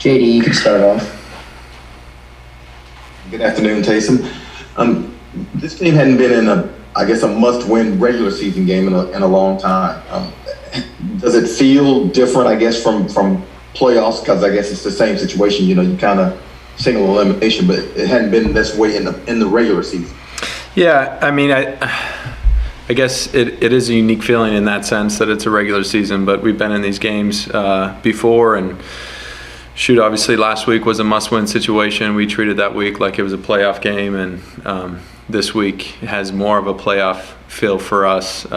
JD, you can start off. Good afternoon, Taysom. This team hadn't been in a must-win regular season game in a long time. Does it feel different, I guess, from playoffs? Because I guess it's the same situation. You kind of single elimination, but it hadn't been this way in the regular season. Yeah, I mean, I guess it is a unique feeling in that sense that it's a regular season, but we've been in these games before, and shoot, obviously last week was a must-win situation. We treated that week like it was a playoff game, and this week has more of a playoff feel for us,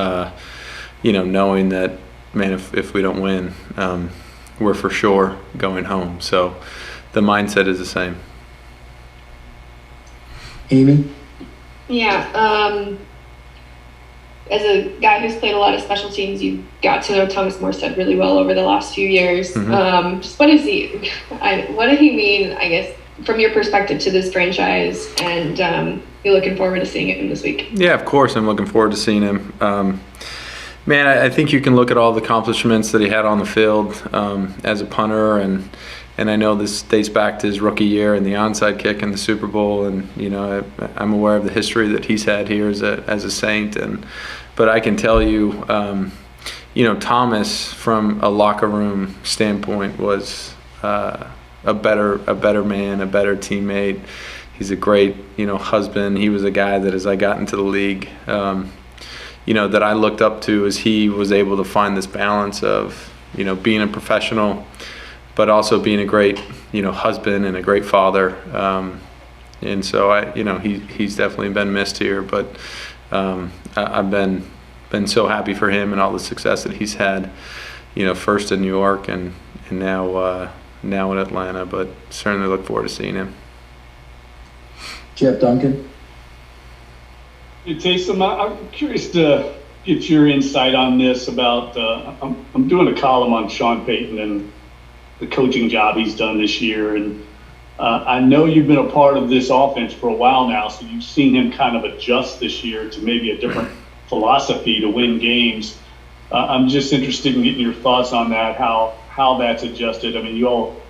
knowing that, man, if we don't win, we're for sure going home. So the mindset is the same. Amy? Yeah, as a guy who's played a lot of special teams, you got to know Thomas Morstead really well over the last few years. Mm-hmm. Just what did he mean, I guess, from your perspective to this franchise, and you're looking forward to seeing him this week? Yeah, of course, I'm looking forward to seeing him. Man, I think you can look at all the accomplishments that he had on the field as a punter, and I know this dates back to his rookie year and the onside kick in the Super Bowl, and I'm aware of the history that he's had here as a Saint, but I can tell you, Thomas, from a locker room standpoint, was a better man, a better teammate. He's a great husband. He was a guy that, as I got into the league, that I looked up to, as he was able to find this balance of being a professional, but also being a great, husband and a great father. And so he's definitely been missed here, but I've been so happy for him and all the success that he's had, first in New York and now in Atlanta, but certainly look forward to seeing him. Jeff Duncan? Hey, Taysom, I'm curious to get your insight on this about, I'm doing a column on Sean Payton and the coaching job he's done this year. And I know you've been a part of this offense for a while now, so you've seen him kind of adjust this year to maybe a different philosophy to win games. I'm just interested in getting your thoughts on that, how that's adjusted. I mean, you all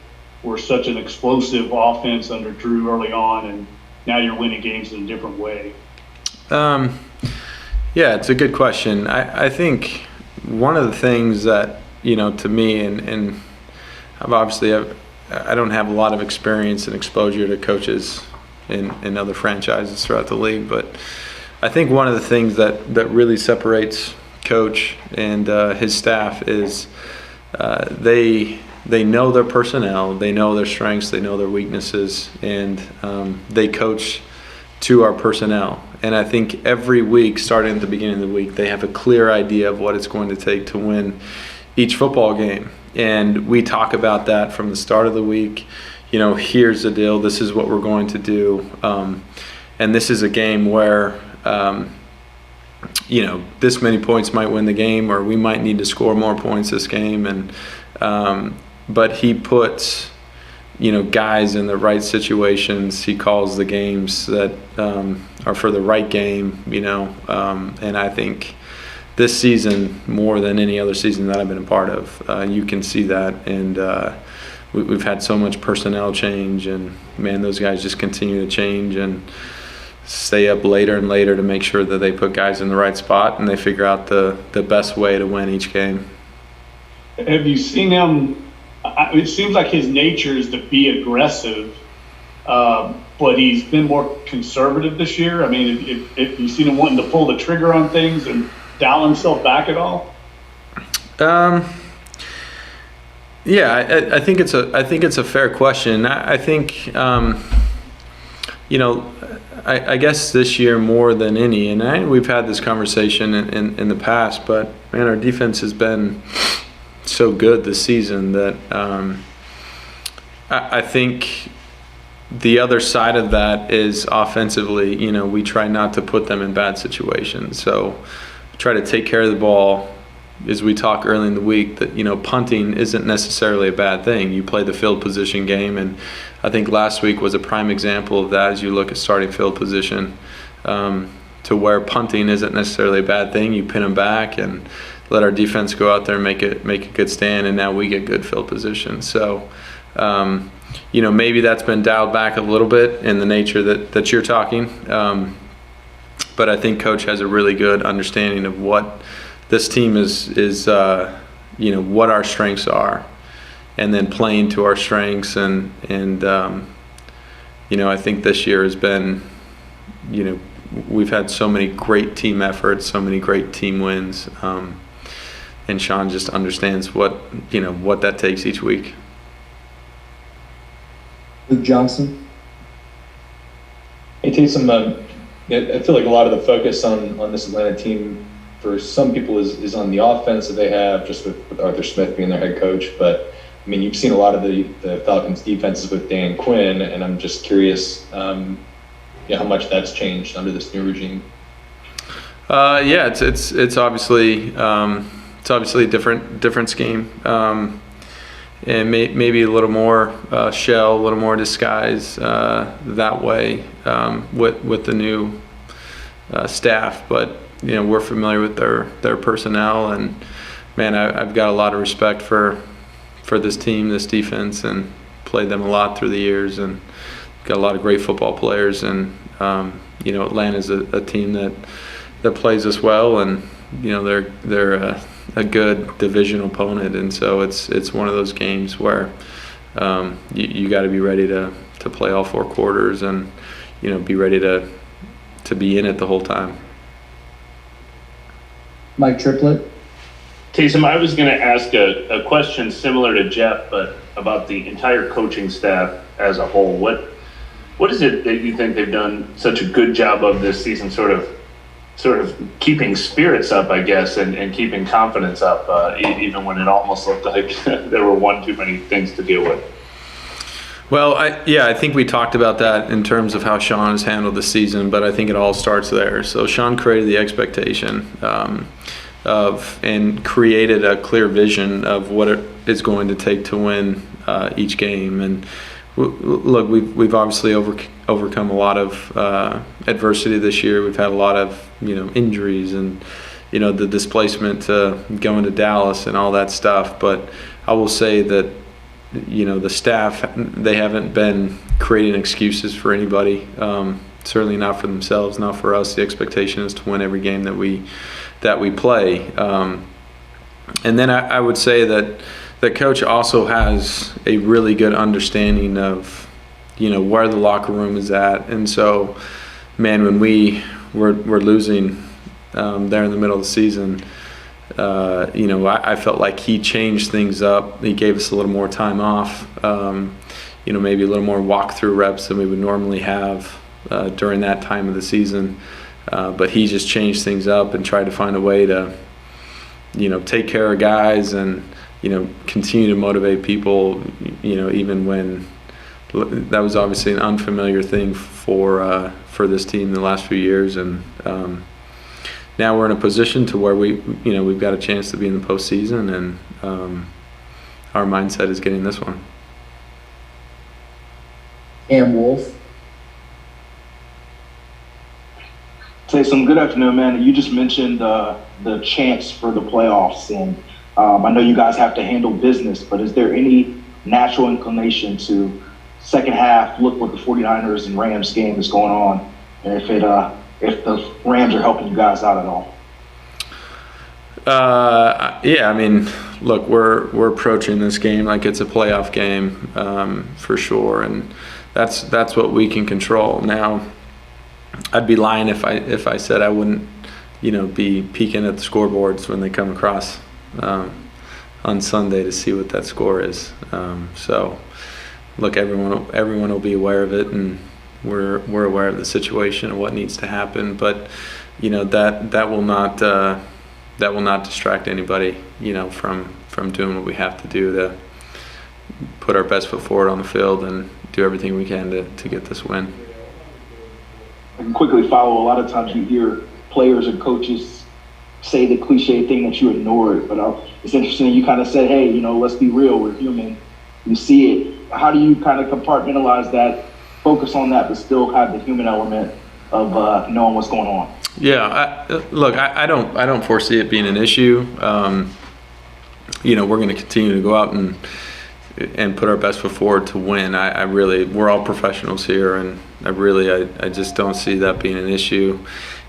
were such an explosive offense under Drew early on, and now you're winning games in a different way. Yeah, it's a good question. I think one of the things that, to me, and I don't have a lot of experience and exposure to coaches in other franchises throughout the league, but I think one of the things that really separates Coach and his staff is they know their personnel, they know their strengths, they know their weaknesses, and they coach to our personnel. And I think every week, starting at the beginning of the week, they have a clear idea of what it's going to take to win each football game. And we talk about that from the start of the week. Here's the deal. This is what we're going to do. And this is a game where, this many points might win the game, or we might need to score more points this game. And but he puts guys in the right situations. He calls the games that are for the right game, and I think this season, more than any other season that I've been a part of, you can see that. And we've had so much personnel change, and, man, those guys just continue to change and stay up later and later to make sure that they put guys in the right spot and they figure out the best way to win each game. Have you seen him? It seems like his nature is to be aggressive, but he's been more conservative this year. I mean, if you've seen him wanting to pull the trigger on things and dial himself back at all? Yeah, I think it's a fair question. I think I guess this year more than any, and we've had this conversation in the past, but, man, our defense has been so good this season that I think the other side of that is offensively, we try not to put them in bad situations. So try to take care of the ball. As we talk early in the week, that punting isn't necessarily a bad thing. You play the field position game, and I think last week was a prime example of that. As you look at starting field position, to where punting isn't necessarily a bad thing. You pin them back and let our defense go out there and make a good stand, and now we get good field position. So Maybe that's been dialed back a little bit in the nature that you're talking. But I think Coach has a really good understanding of what this team is what our strengths are, and then playing to our strengths. And I think this year has been, we've had so many great team efforts, so many great team wins. And Sean just understands what that takes each week. Luke Johnson. Hey, Taysom, I feel like a lot of the focus on this Atlanta team for some people is on the offense that they have, just with Arthur Smith being their head coach. But, I mean, you've seen a lot of the Falcons' defenses with Dan Quinn, and I'm just curious how much that's changed under this new regime. It's obviously a different scheme, and maybe a little more shell, a little more disguise that way with the new staff. But we're familiar with their personnel, and man, I've got a lot of respect for this team, this defense, and played them a lot through the years, and got a lot of great football players. And Atlanta's a team that plays us well, and they're a good division opponent, and so it's one of those games where you got to be ready to play all 4 quarters, and be ready to be in it the whole time. Mike Triplett. Taysom, I was going to ask a question similar to Jeff, but about the entire coaching staff as a whole. What is it that you think they've done such a good job of this season, sort of keeping spirits up, I guess, and keeping confidence up, even when it almost looked like there were one too many things to deal with? Well, I think we talked about that in terms of how Sean has handled the season, but I think it all starts there. So Sean created the expectation and created a clear vision of what it is going to take to win each game. And look, we've obviously overcome a lot of adversity this year. We've had a lot of injuries and the displacement to going to Dallas and all that stuff. But I will say that the staff, they haven't been creating excuses for anybody. Certainly not for themselves, not for us. The expectation is to win every game that we play. And then I would say that the coach also has a really good understanding of where the locker room is at. And so, man, when we're losing there in the middle of the season, I felt like he changed things up. He gave us a little more time off, maybe a little more walkthrough reps than we would normally have during that time of the season. But he just changed things up and tried to find a way to, take care of guys and, continue to motivate people, even when that was obviously an unfamiliar thing for this team the last few years. And now we're in a position to where we've got a chance to be in the postseason, and our mindset is getting this one. Cam Wolf. Taysom, good afternoon, man. You just mentioned the chance for the playoffs, and I know you guys have to handle business, but is there any natural inclination to second half look what the 49ers and Rams game is going on, and if the Rams are helping you guys out at all? I mean, look, we're approaching this game like it's a playoff game for sure, and that's what we can control. Now, I'd be lying if I said I wouldn't, be peeking at the scoreboards when they come across on Sunday to see what that score is. So, look, everyone will be aware of it, and we're aware of the situation and what needs to happen. But that will not distract anybody, from doing what we have to do to put our best foot forward on the field and do everything we can to get this win. I can quickly follow. A lot of times you hear players and coaches say the cliche thing that you ignore it, but it's interesting. You kind of said, hey, let's be real. We're human. You see it. How do you kind of compartmentalize that, focus on that, but still have the human element of knowing what's going on? Yeah, I don't foresee it being an issue. We're going to continue to go out and put our best foot forward to win. I really, we're all professionals here, and I just don't see that being an issue.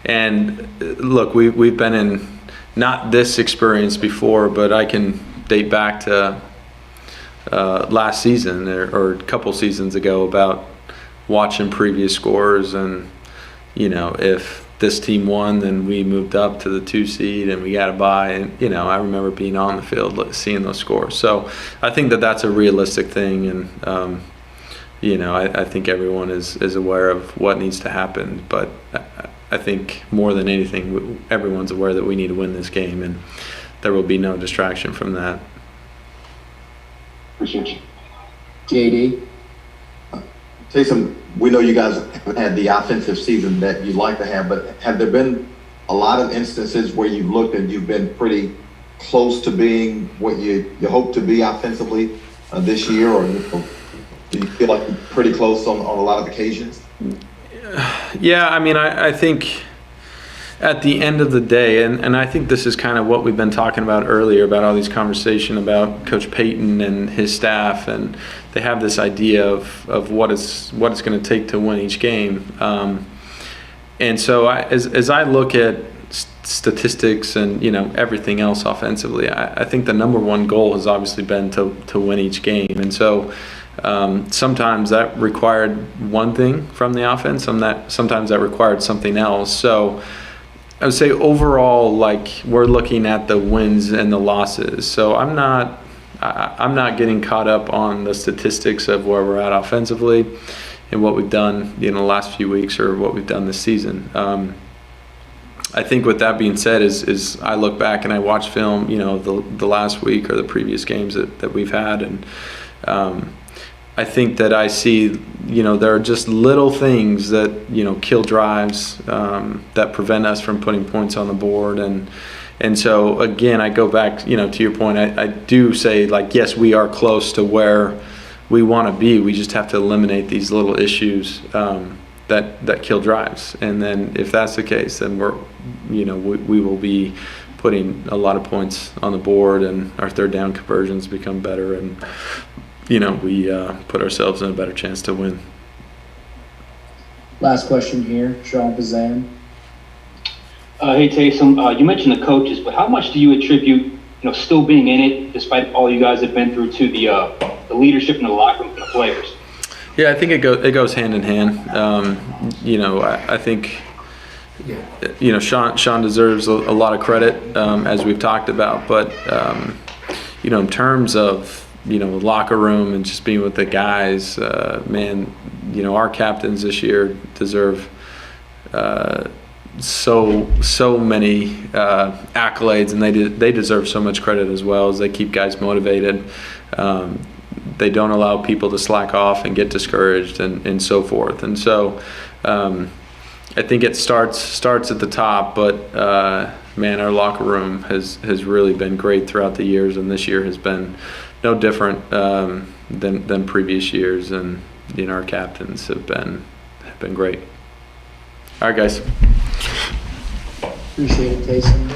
And look, we've been in not this experience before, but I can date back to last season or a couple seasons ago about watching previous scores, and if this team won, then we moved up to the 2 seed and we got a bye. And I remember being on the field seeing those scores. So I think that that's a realistic thing, and I think everyone is aware of what needs to happen. But I think more than anything, everyone's aware that we need to win this game, and there will be no distraction from that. Appreciate you. JD. Taysom, we know you guys have had the offensive season that you'd like to have, but have there been a lot of instances where you've looked and you've been pretty close to being what you hope to be offensively this year, or do you feel like you're pretty close on a lot of occasions? Yeah, I mean, I think at the end of the day, and I think this is kind of what we've been talking about earlier, about all these conversation about Coach Payton and his staff, and they have this idea of what it's going to take to win each game. And so as I look at statistics and everything else offensively, I think the number one goal has obviously been to win each game. And so sometimes that required one thing from the offense, sometimes that required something else. So I would say overall, like, we're looking at the wins and the losses. So I'm not getting caught up on the statistics of where we're at offensively and what we've done the last few weeks or what we've done this season. I think with that being said, is I look back and I watch film, the last week or the previous games that we've had, and I think that I see, there are just little things that, kill drives, that prevent us from putting points on the board. And so, again, I go back, to your point, I do say, like, yes, we are close to where we want to be. We just have to eliminate these little issues that kill drives. And then if that's the case, then we will be putting a lot of points on the board, and our third down conversions become better, and we put ourselves in a better chance to win. Last question here, Sean Payton. Hey Taysom, you mentioned the coaches, but how much do you attribute, still being in it, despite all you guys have been through, to the leadership in the locker room from the players? Yeah, I think it goes hand in hand. I think Sean deserves a lot of credit, as we've talked about, but in terms of locker room and just being with the guys, man, our captains this year deserve so many accolades, and they deserve so much credit as well, as they keep guys motivated. They don't allow people to slack off and get discouraged and so forth. And so I think it starts at the top, but man, our locker room has really been great throughout the years, and this year has been no different than previous years, and our captains have been great. All right, guys. Appreciate it, Taysom.